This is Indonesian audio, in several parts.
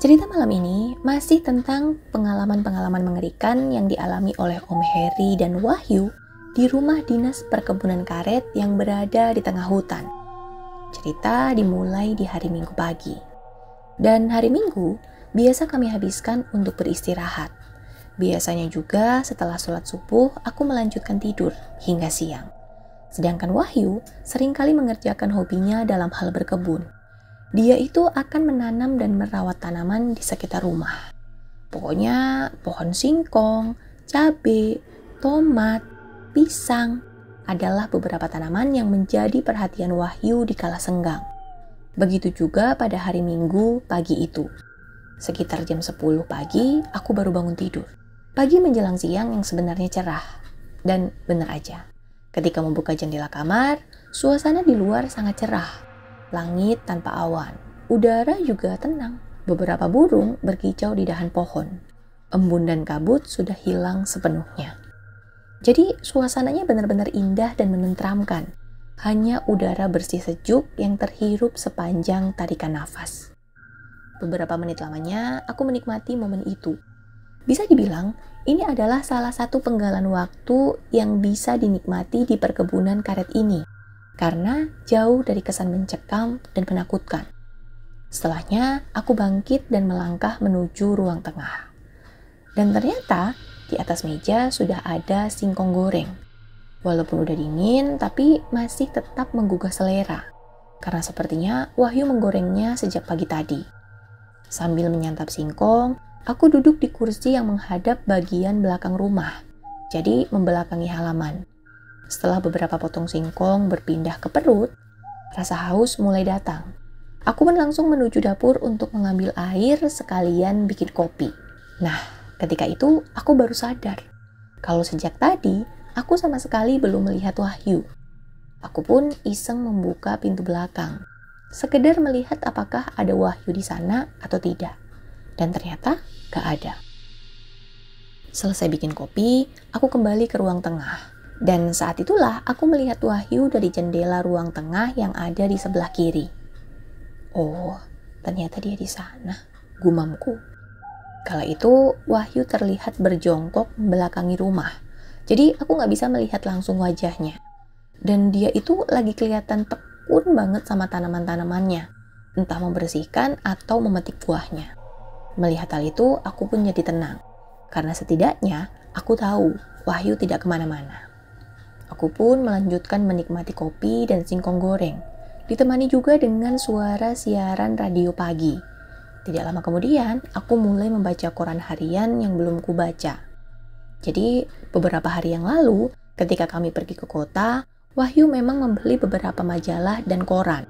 Cerita malam ini masih tentang pengalaman-pengalaman mengerikan yang dialami oleh Om Heri dan Wahyu di rumah dinas perkebunan karet yang berada di tengah hutan. Cerita dimulai di hari Minggu pagi. Dan hari Minggu biasa kami habiskan untuk beristirahat. Biasanya juga setelah sholat subuh aku melanjutkan tidur hingga siang. Sedangkan Wahyu seringkali mengerjakan hobinya dalam hal berkebun. Dia itu akan menanam dan merawat tanaman di sekitar rumah. Pokoknya pohon singkong, cabai, tomat, pisang adalah beberapa tanaman yang menjadi perhatian Wahyu di kala senggang. Begitu juga pada hari Minggu pagi itu. Sekitar jam 10 pagi, aku baru bangun tidur. Pagi menjelang siang yang sebenarnya cerah. Dan benar aja, ketika membuka jendela kamar, suasana di luar sangat cerah. Langit tanpa awan, udara juga tenang. Beberapa burung berkicau di dahan pohon. Embun dan kabut sudah hilang sepenuhnya. Jadi suasananya benar-benar indah dan menenteramkan. Hanya udara bersih sejuk yang terhirup sepanjang tarikan nafas. Beberapa menit lamanya aku menikmati momen itu. Bisa dibilang ini adalah salah satu penggalan waktu yang bisa dinikmati di perkebunan karet ini. Karena jauh dari kesan mencekam dan menakutkan. Setelahnya, aku bangkit dan melangkah menuju ruang tengah. Dan ternyata, di atas meja sudah ada singkong goreng. Walaupun udah dingin, tapi masih tetap menggugah selera. Karena sepertinya Wahyu menggorengnya sejak pagi tadi. Sambil menyantap singkong, aku duduk di kursi yang menghadap bagian belakang rumah. Jadi, membelakangi halaman. Setelah beberapa potong singkong berpindah ke perut, rasa haus mulai datang. Aku pun langsung menuju dapur untuk mengambil air sekalian bikin kopi. Nah, ketika itu aku baru sadar kalau sejak tadi aku sama sekali belum melihat Wahyu. Aku pun iseng membuka pintu belakang, sekedar melihat apakah ada Wahyu di sana atau tidak. Dan ternyata gak ada. Selesai bikin kopi, aku kembali ke ruang tengah. Dan saat itulah aku melihat Wahyu dari jendela ruang tengah yang ada di sebelah kiri. Oh, ternyata dia di sana, gumamku. Kala itu Wahyu terlihat berjongkok membelakangi rumah. Jadi aku gak bisa melihat langsung wajahnya. Dan dia itu lagi kelihatan tekun banget sama tanaman-tanamannya. Entah membersihkan atau memetik buahnya. Melihat hal itu aku pun jadi tenang. Karena setidaknya aku tahu Wahyu tidak kemana-mana. Aku pun melanjutkan menikmati kopi dan singkong goreng, ditemani juga dengan suara siaran radio pagi. Tidak lama kemudian, aku mulai membaca koran harian yang belum kubaca. Jadi, beberapa hari yang lalu, ketika kami pergi ke kota, Wahyu memang membeli beberapa majalah dan koran.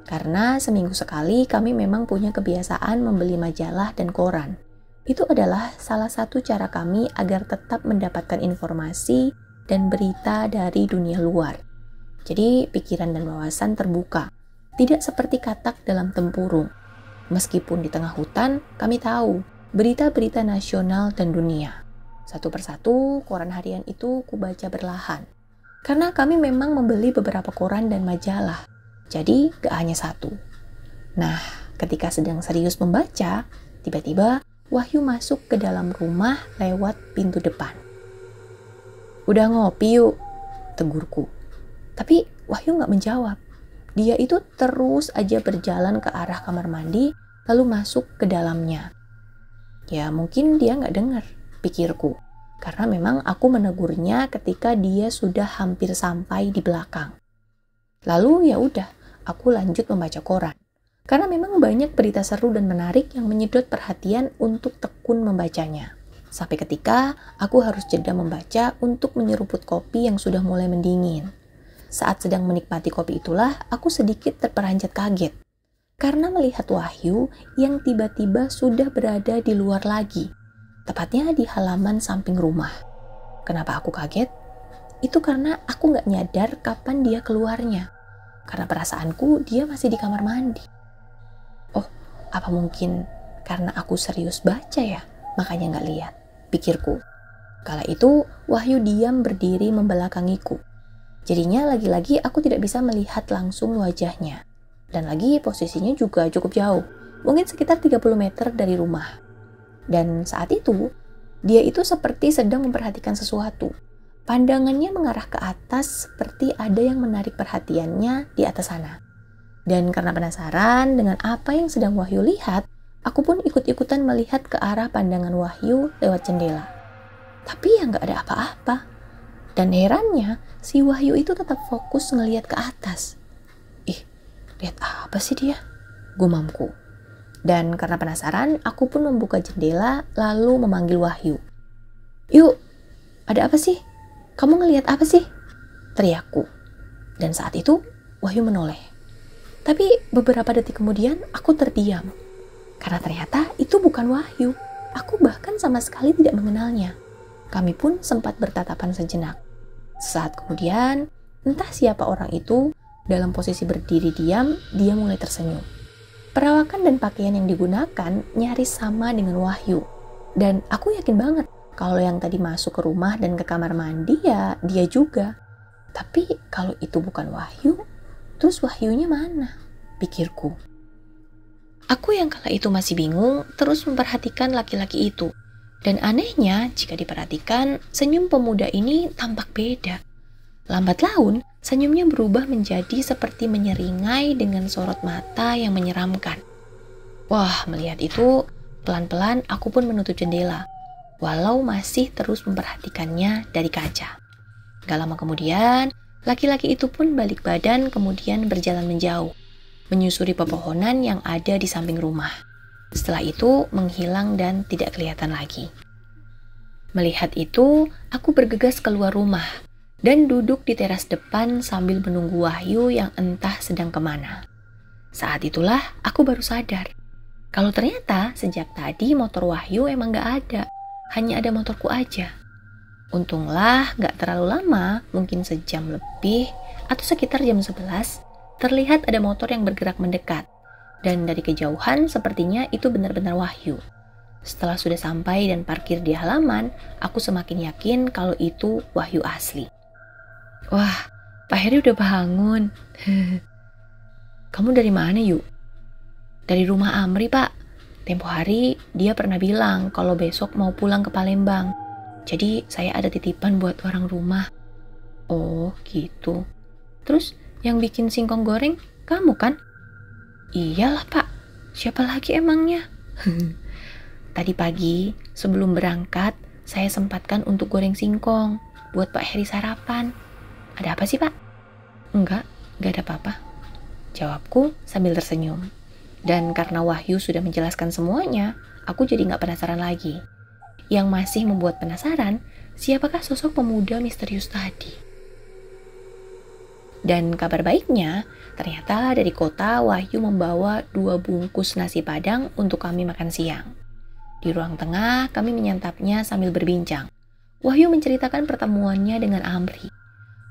Karena seminggu sekali kami memang punya kebiasaan membeli majalah dan koran. Itu adalah salah satu cara kami agar tetap mendapatkan informasi dan berita dari dunia luar. Jadi pikiran dan wawasan terbuka, tidak seperti katak dalam tempurung. Meskipun di tengah hutan, kami tahu berita-berita nasional dan dunia. Satu persatu koran harian itu kubaca berlahan. Karena kami memang membeli beberapa koran dan majalah, jadi gak hanya satu. Nah, ketika sedang serius membaca, tiba-tiba Wahyu masuk ke dalam rumah lewat pintu depan. "Udah ngopi yuk," tegurku. Tapi Wahyu gak menjawab. Dia itu terus aja berjalan ke arah kamar mandi, lalu masuk ke dalamnya. Ya mungkin dia gak dengar, pikirku. Karena memang aku menegurnya ketika dia sudah hampir sampai di belakang. Lalu ya udah, aku lanjut membaca koran. Karena memang banyak berita seru dan menarik yang menyedot perhatian untuk tekun membacanya. Sampai ketika aku harus jeda membaca untuk menyeruput kopi yang sudah mulai mendingin. Saat sedang menikmati kopi itulah aku sedikit terperanjat kaget. Karena melihat Wahyu yang tiba-tiba sudah berada di luar lagi. Tepatnya di halaman samping rumah. Kenapa aku kaget? Itu karena aku gak nyadar kapan dia keluarnya. Karena perasaanku dia masih di kamar mandi. Oh, apa mungkin karena aku serius baca ya? Makanya gak lihat, pikirku. Kala itu, Wahyu diam berdiri membelakangiku. Jadinya lagi-lagi aku tidak bisa melihat langsung wajahnya. Dan lagi posisinya juga cukup jauh. mungkin sekitar 30 meter dari rumah. Dan saat itu, dia itu seperti sedang memperhatikan sesuatu. Pandangannya mengarah ke atas seperti ada yang menarik perhatiannya di atas sana. Dan karena penasaran dengan apa yang sedang Wahyu lihat, aku pun ikut-ikutan melihat ke arah pandangan Wahyu lewat jendela. Tapi ya nggak ada apa-apa. Dan herannya, si Wahyu itu tetap fokus ngelihat ke atas. Ih, lihat apa sih dia? Gumamku. Dan karena penasaran, aku pun membuka jendela lalu memanggil Wahyu. Yuk, ada apa sih? Kamu ngelihat apa sih? Teriakku. Dan saat itu, Wahyu menoleh. Tapi beberapa detik kemudian, aku terdiam. Karena ternyata itu bukan Wahyu. Aku bahkan sama sekali tidak mengenalnya. Kami pun sempat bertatapan sejenak. Saat kemudian, entah siapa orang itu, dalam posisi berdiri diam, dia mulai tersenyum. Perawakan dan pakaian yang digunakan nyaris sama dengan Wahyu. Dan aku yakin banget kalau yang tadi masuk ke rumah dan ke kamar mandi ya dia juga. Tapi kalau itu bukan Wahyu, terus Wahyunya mana? Pikirku. Aku yang kala itu masih bingung terus memperhatikan laki-laki itu. Dan anehnya, jika diperhatikan, senyum pemuda ini tampak beda. Lambat laun, senyumnya berubah menjadi seperti menyeringai dengan sorot mata yang menyeramkan. Wah, melihat itu, pelan-pelan aku pun menutup jendela, walau masih terus memperhatikannya dari kaca. Gak lama kemudian, laki-laki itu pun balik badan kemudian berjalan menjauh, menyusuri pepohonan yang ada di samping rumah. Setelah itu menghilang dan tidak kelihatan lagi. Melihat itu, aku bergegas keluar rumah dan duduk di teras depan sambil menunggu Wahyu yang entah sedang kemana. Saat itulah aku baru sadar kalau ternyata sejak tadi motor Wahyu emang gak ada, hanya ada motorku aja. Untunglah gak terlalu lama, mungkin sejam lebih atau sekitar jam 11, terlihat ada motor yang bergerak mendekat. Dan dari kejauhan sepertinya itu benar-benar Wahyu. Setelah sudah sampai dan parkir di halaman, aku semakin yakin kalau itu Wahyu asli. Wah, Pak Heri udah bangun. Kamu dari mana, Yuk? Dari rumah Amri, Pak. Tempo hari dia pernah bilang kalau besok mau pulang ke Palembang. Jadi saya ada titipan buat orang rumah. Oh, gitu. Terus yang bikin singkong goreng kamu kan? Iyalah, Pak. Siapa lagi emangnya? Tadi pagi, sebelum berangkat, saya sempatkan untuk goreng singkong buat Pak Heri sarapan. Ada apa sih, Pak? Enggak ada apa-apa. Jawabku sambil tersenyum. Dan karena Wahyu sudah menjelaskan semuanya, aku jadi gak penasaran lagi. Yang masih membuat penasaran, siapakah sosok pemuda misterius tadi? Dan kabar baiknya, ternyata dari kota Wahyu membawa 2 bungkus nasi padang untuk kami makan siang. Di ruang tengah, kami menyantapnya sambil berbincang. Wahyu menceritakan pertemuannya dengan Amri.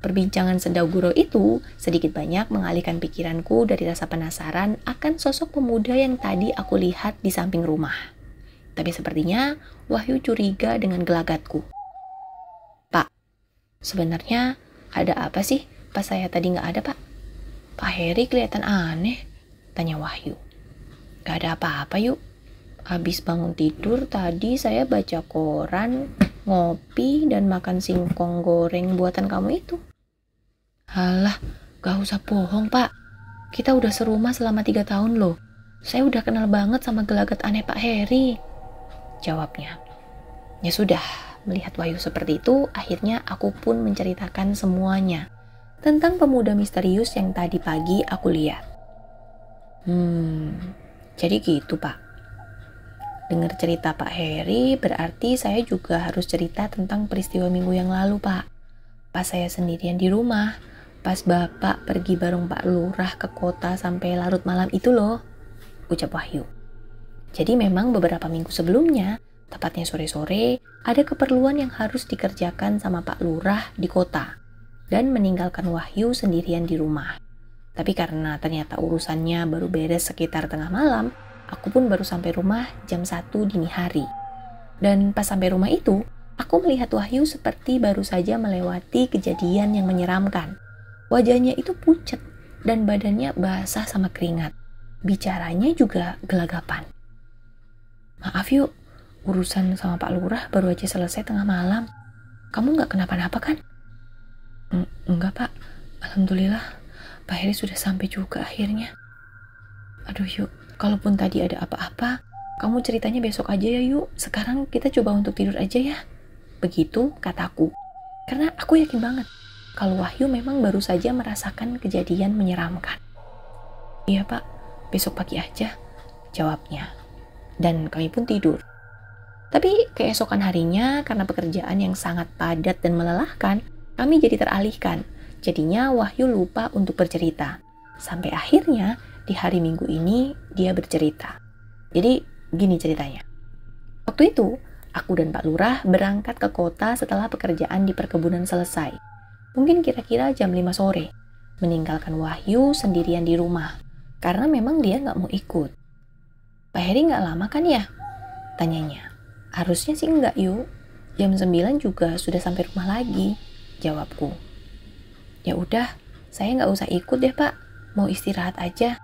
Perbincangan sendau gurau itu sedikit banyak mengalihkan pikiranku dari rasa penasaran akan sosok pemuda yang tadi aku lihat di samping rumah. Tapi sepertinya Wahyu curiga dengan gelagatku. Pak, sebenarnya ada apa sih pas saya tadi nggak ada, Pak? Pak Heri kelihatan aneh, tanya Wahyu. Gak ada apa-apa, Yuk. Habis bangun tidur tadi saya baca koran, ngopi, dan makan singkong goreng buatan kamu itu. Halah, gak usah bohong, Pak. Kita udah serumah selama 3 tahun loh. Saya udah kenal banget sama gelagat aneh Pak Heri, jawabnya. Ya sudah, melihat Wahyu seperti itu, akhirnya aku pun menceritakan semuanya tentang pemuda misterius yang tadi pagi aku lihat. Jadi gitu, Pak. Dengar cerita Pak Heri, berarti saya juga harus cerita tentang peristiwa minggu yang lalu, Pak. Pas saya sendirian di rumah, pas Bapak pergi bareng Pak Lurah ke kota sampai larut malam itu loh, ucap Wahyu. Jadi memang beberapa minggu sebelumnya, tepatnya sore-sore, ada keperluan yang harus dikerjakan sama Pak Lurah di kota dan meninggalkan Wahyu sendirian di rumah. Tapi karena ternyata urusannya baru beres sekitar tengah malam, aku pun baru sampai rumah jam 1 dini hari. Dan pas sampai rumah itu, aku melihat Wahyu seperti baru saja melewati kejadian yang menyeramkan. Wajahnya itu pucat dan badannya basah sama keringat. bicaranya juga gelagapan. "Maaf yuk, urusan sama Pak Lurah baru aja selesai tengah malam. Kamu nggak kenapa-napa kan?" Enggak Pak, alhamdulillah Pak Heri sudah sampai juga akhirnya." "Aduh yuk, kalaupun tadi ada apa-apa, kamu ceritanya besok aja ya yuk. Sekarang kita coba untuk tidur aja ya." Begitu kataku. Karena aku yakin banget kalau Wahyu memang baru saja merasakan kejadian menyeramkan. "Iya Pak, besok pagi aja," jawabnya. Dan kami pun tidur. Tapi keesokan harinya karena pekerjaan yang sangat padat dan melelahkan, kami jadi teralihkan. Jadinya Wahyu lupa untuk bercerita. Sampai akhirnya di hari Minggu ini dia bercerita. Jadi gini ceritanya. Waktu itu aku dan Pak Lurah berangkat ke kota setelah pekerjaan di perkebunan selesai. Mungkin kira-kira jam 5 sore. Meninggalkan Wahyu sendirian di rumah. Karena memang dia nggak mau ikut. "Pak Heri nggak lama kan ya?" tanyanya. "Harusnya sih nggak yuk. Jam 9 juga sudah sampai rumah lagi," jawabku. "Ya udah, saya nggak usah ikut deh Pak. Mau istirahat aja."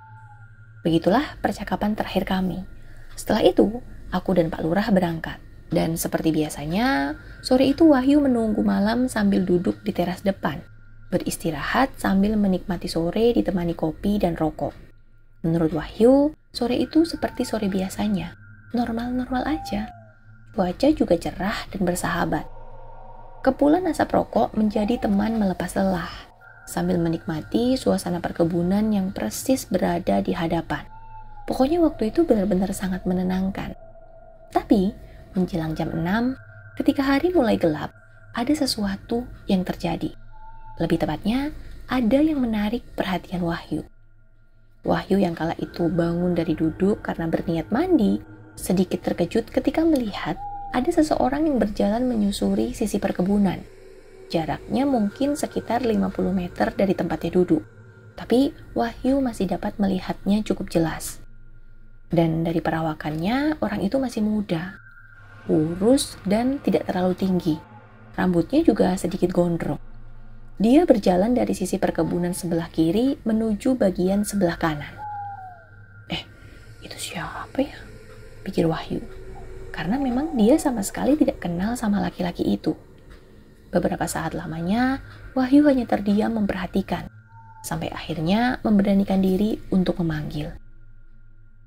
Begitulah percakapan terakhir kami. Setelah itu, aku dan Pak Lurah berangkat. Dan seperti biasanya, sore itu Wahyu menunggu malam sambil duduk di teras depan, beristirahat sambil menikmati sore ditemani kopi dan rokok. Menurut Wahyu, sore itu seperti sore biasanya, normal-normal aja. Cuaca juga cerah dan bersahabat. Kepulan asap rokok menjadi teman melepas lelah, sambil menikmati suasana perkebunan yang persis berada di hadapan. Pokoknya waktu itu benar-benar sangat menenangkan. Tapi, menjelang jam 6, ketika hari mulai gelap, ada sesuatu yang terjadi. Lebih tepatnya, ada yang menarik perhatian Wahyu. Wahyu yang kala itu bangun dari duduk karena berniat mandi, sedikit terkejut ketika melihat ada seseorang yang berjalan menyusuri sisi perkebunan. Jaraknya mungkin sekitar 50 meter dari tempatnya duduk. Tapi Wahyu masih dapat melihatnya cukup jelas. Dan dari perawakannya, orang itu masih muda, lurus dan tidak terlalu tinggi. Rambutnya juga sedikit gondrong. Dia berjalan dari sisi perkebunan sebelah kiri menuju bagian sebelah kanan. Itu siapa ya?" pikir Wahyu. Karena memang dia sama sekali tidak kenal sama laki-laki itu. Beberapa saat lamanya, Wahyu hanya terdiam memperhatikan. Sampai akhirnya memberanikan diri untuk memanggil.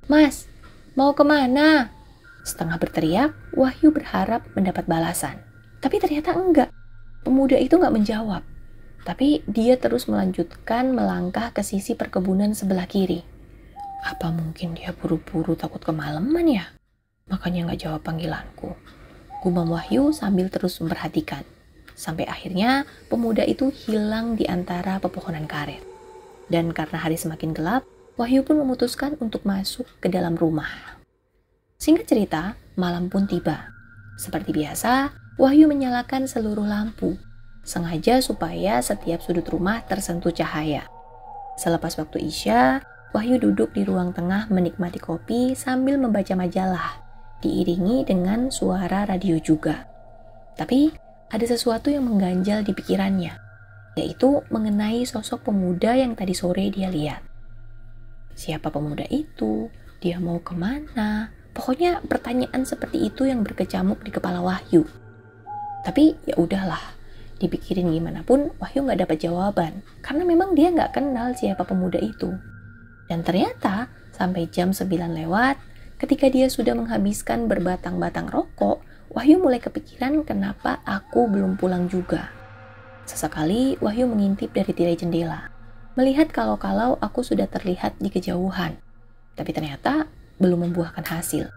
"Mas, mau kemana?" Setengah berteriak, Wahyu berharap mendapat balasan. Tapi ternyata enggak. Pemuda itu enggak menjawab. Tapi dia terus melanjutkan melangkah ke sisi perkebunan sebelah kiri. Apa mungkin dia buru-buru takut kemalaman ya? Makanya enggak jawab panggilanku. Gumam Wahyu sambil terus memperhatikan. Sampai akhirnya pemuda itu hilang di antara pepohonan karet. Dan karena hari semakin gelap, Wahyu pun memutuskan untuk masuk ke dalam rumah. Singkat cerita, malam pun tiba. Seperti biasa, Wahyu menyalakan seluruh lampu, sengaja supaya setiap sudut rumah tersentuh cahaya. Selepas waktu Isya, Wahyu duduk di ruang tengah menikmati kopi sambil membaca majalah, diiringi dengan suara radio juga. Tapi, ada sesuatu yang mengganjal di pikirannya, yaitu mengenai sosok pemuda yang tadi sore dia lihat. Siapa pemuda itu? Dia mau kemana? Pokoknya pertanyaan seperti itu yang berkecamuk di kepala Wahyu. Tapi ya udahlah, dipikirin gimana pun Wahyu nggak dapat jawaban, karena memang dia nggak kenal siapa pemuda itu. Dan ternyata sampai jam 9 lewat, ketika dia sudah menghabiskan berbatang-batang rokok, Wahyu mulai kepikiran kenapa aku belum pulang juga. Sesekali Wahyu mengintip dari tirai jendela, melihat kalau-kalau aku sudah terlihat di kejauhan. Tapi ternyata belum membuahkan hasil,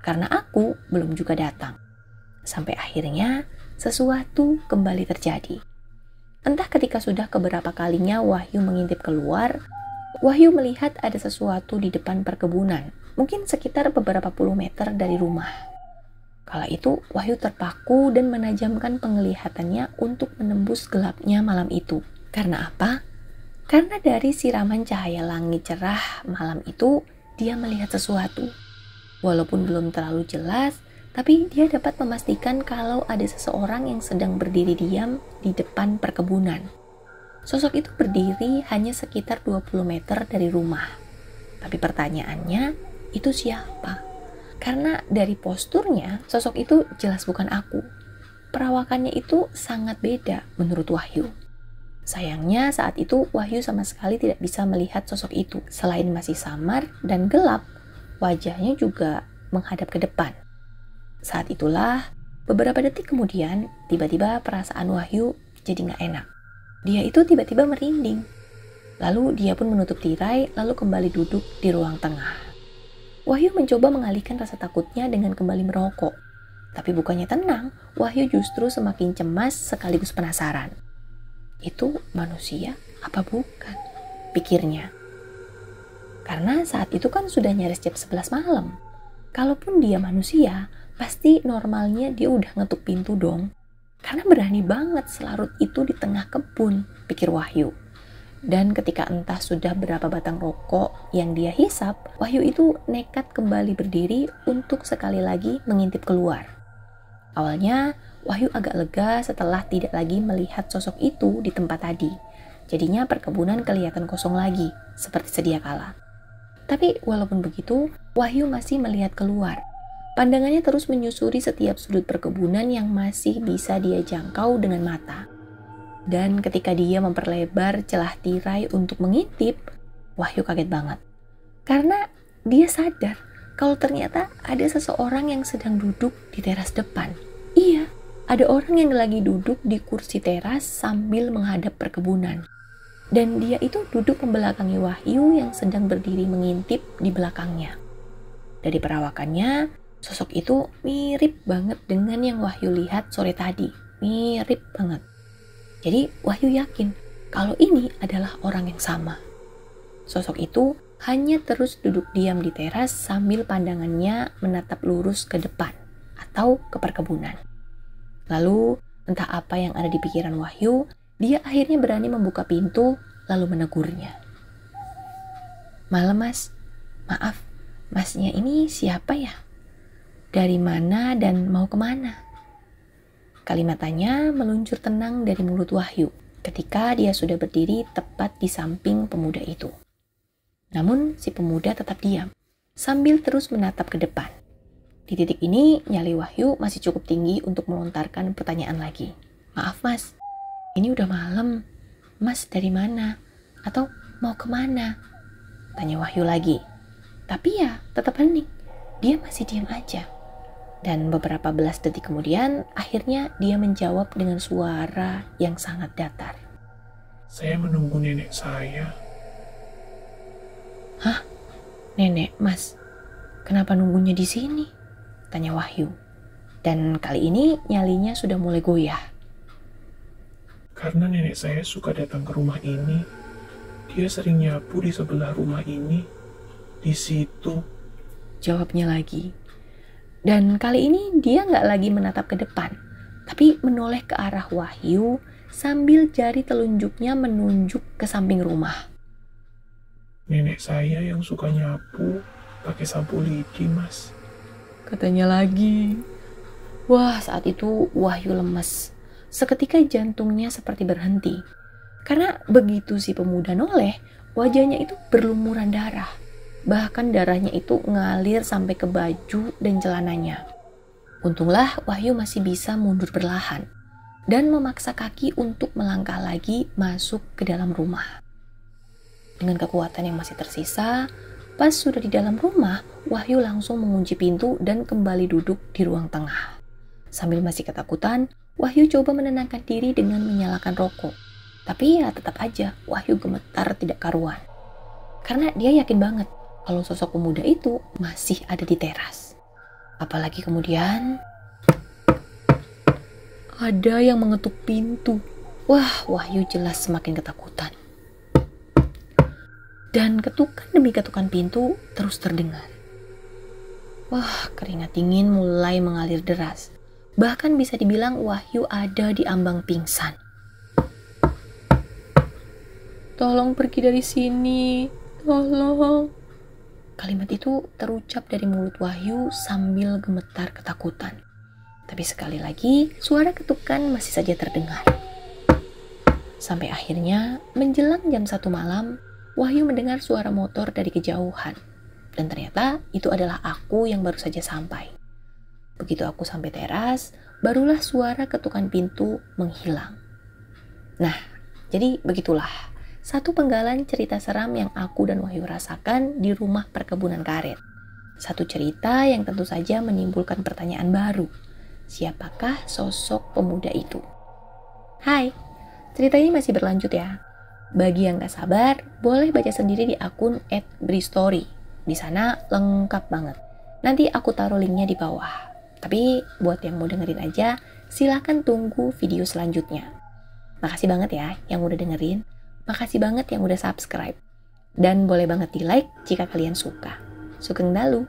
karena aku belum juga datang. Sampai akhirnya sesuatu kembali terjadi. Entah ketika sudah keberapa kalinya Wahyu mengintip keluar, Wahyu melihat ada sesuatu di depan perkebunan, mungkin sekitar beberapa puluh meter dari rumah. Kala itu Wahyu terpaku dan menajamkan penglihatannya untuk menembus gelapnya malam itu. Karena apa? Karena dari siraman cahaya langit cerah malam itu, dia melihat sesuatu. Walaupun belum terlalu jelas, tapi dia dapat memastikan kalau ada seseorang yang sedang berdiri diam di depan perkebunan. Sosok itu berdiri hanya sekitar 20 meter dari rumah. Tapi pertanyaannya, itu siapa? Karena dari posturnya, sosok itu jelas bukan aku. Perawakannya itu sangat beda menurut Wahyu. Sayangnya saat itu Wahyu sama sekali tidak bisa melihat sosok itu. Selain masih samar dan gelap, wajahnya juga menghadap ke depan. Saat itulah, beberapa detik kemudian, tiba-tiba perasaan Wahyu jadi gak enak. Dia itu tiba-tiba merinding. Lalu dia pun menutup tirai, lalu kembali duduk di ruang tengah. Wahyu mencoba mengalihkan rasa takutnya dengan kembali merokok. Tapi bukannya tenang, Wahyu justru semakin cemas sekaligus penasaran. Itu manusia apa bukan? Pikirnya. Karena saat itu kan sudah nyaris jam 11 malam. Kalaupun dia manusia, pasti normalnya dia udah ngetuk pintu dong. Karena berani banget selarut itu di tengah kebun, pikir Wahyu. Dan ketika entah sudah berapa batang rokok yang dia hisap, Wahyu itu nekat kembali berdiri untuk sekali lagi mengintip keluar. Awalnya, Wahyu agak lega setelah tidak lagi melihat sosok itu di tempat tadi. Jadinya perkebunan kelihatan kosong lagi, seperti sedia kala. Tapi walaupun begitu, Wahyu masih melihat keluar. Pandangannya terus menyusuri setiap sudut perkebunan yang masih bisa dia jangkau dengan mata. Dan ketika dia memperlebar celah tirai untuk mengintip, Wahyu kaget banget. Karena dia sadar kalau ternyata ada seseorang yang sedang duduk di teras depan. Iya, ada orang yang lagi duduk di kursi teras sambil menghadap perkebunan. Dan dia itu duduk membelakangi Wahyu yang sedang berdiri mengintip di belakangnya. Dari perawakannya, sosok itu mirip banget dengan yang Wahyu lihat sore tadi. Mirip banget. Jadi Wahyu yakin kalau ini adalah orang yang sama. Sosok itu hanya terus duduk diam di teras sambil pandangannya menatap lurus ke depan atau ke perkebunan. Lalu entah apa yang ada di pikiran Wahyu, dia akhirnya berani membuka pintu lalu menegurnya. "Malam mas, maaf, masnya ini siapa ya? Dari mana dan mau kemana?" Kalimat tanya meluncur tenang dari mulut Wahyu ketika dia sudah berdiri tepat di samping pemuda itu. Namun si pemuda tetap diam, sambil terus menatap ke depan. Di titik ini, nyali Wahyu masih cukup tinggi untuk melontarkan pertanyaan lagi. "Maaf mas, ini udah malam. Mas dari mana? Atau mau kemana?" Tanya Wahyu lagi. Tapi ya tetap hening. Dia masih diam aja. Dan beberapa belas detik kemudian, akhirnya dia menjawab dengan suara yang sangat datar. "Saya menunggu nenek saya." "Hah? Nenek, mas? Kenapa nunggunya di sini?" Tanya Wahyu. Dan kali ini nyalinya sudah mulai goyah. "Karena nenek saya suka datang ke rumah ini. Dia sering nyapu di sebelah rumah ini. Di situ." Jawabnya lagi. Dan kali ini dia nggak lagi menatap ke depan, tapi menoleh ke arah Wahyu sambil jari telunjuknya menunjuk ke samping rumah. "Nenek saya yang suka nyapu pakai sapu lidi, mas." Katanya lagi. Wah, saat itu Wahyu lemes. Seketika jantungnya seperti berhenti. Karena begitu si pemuda noleh, wajahnya itu berlumuran darah. Bahkan darahnya itu ngalir sampai ke baju dan celananya. Untunglah Wahyu masih bisa mundur perlahan dan memaksa kaki untuk melangkah lagi masuk ke dalam rumah. Dengan kekuatan yang masih tersisa, pas sudah di dalam rumah, Wahyu langsung mengunci pintu dan kembali duduk di ruang tengah. Sambil masih ketakutan, Wahyu coba menenangkan diri dengan menyalakan rokok. Tapi ya tetap aja Wahyu gemetar tidak karuan. Karena dia yakin banget kalau sosok pemuda itu masih ada di teras. Apalagi kemudian ada yang mengetuk pintu. Wah, Wahyu jelas semakin ketakutan. Dan ketukan demi ketukan pintu terus terdengar. Wah, keringat dingin mulai mengalir deras. Bahkan bisa dibilang Wahyu ada di ambang pingsan. "Tolong pergi dari sini, tolong." Kalimat itu terucap dari mulut Wahyu sambil gemetar ketakutan. Tapi sekali lagi, suara ketukan masih saja terdengar. Sampai akhirnya, menjelang jam 1 malam, Wahyu mendengar suara motor dari kejauhan. Dan ternyata itu adalah aku yang baru saja sampai. Begitu aku sampai teras, barulah suara ketukan pintu menghilang. Nah, jadi begitulah. Satu penggalan cerita seram yang aku dan Wahyu rasakan di rumah perkebunan karet. Satu cerita yang tentu saja menimbulkan pertanyaan baru. Siapakah sosok pemuda itu? Hai, cerita ini masih berlanjut ya. Bagi yang gak sabar, boleh baca sendiri di akun @bristory. Di sana lengkap banget. Nanti aku taruh linknya di bawah. Tapi buat yang mau dengerin aja, silakan tunggu video selanjutnya. Makasih banget ya yang udah dengerin. Makasih banget yang udah subscribe. Dan boleh banget di like jika kalian suka. Sugeng dalu.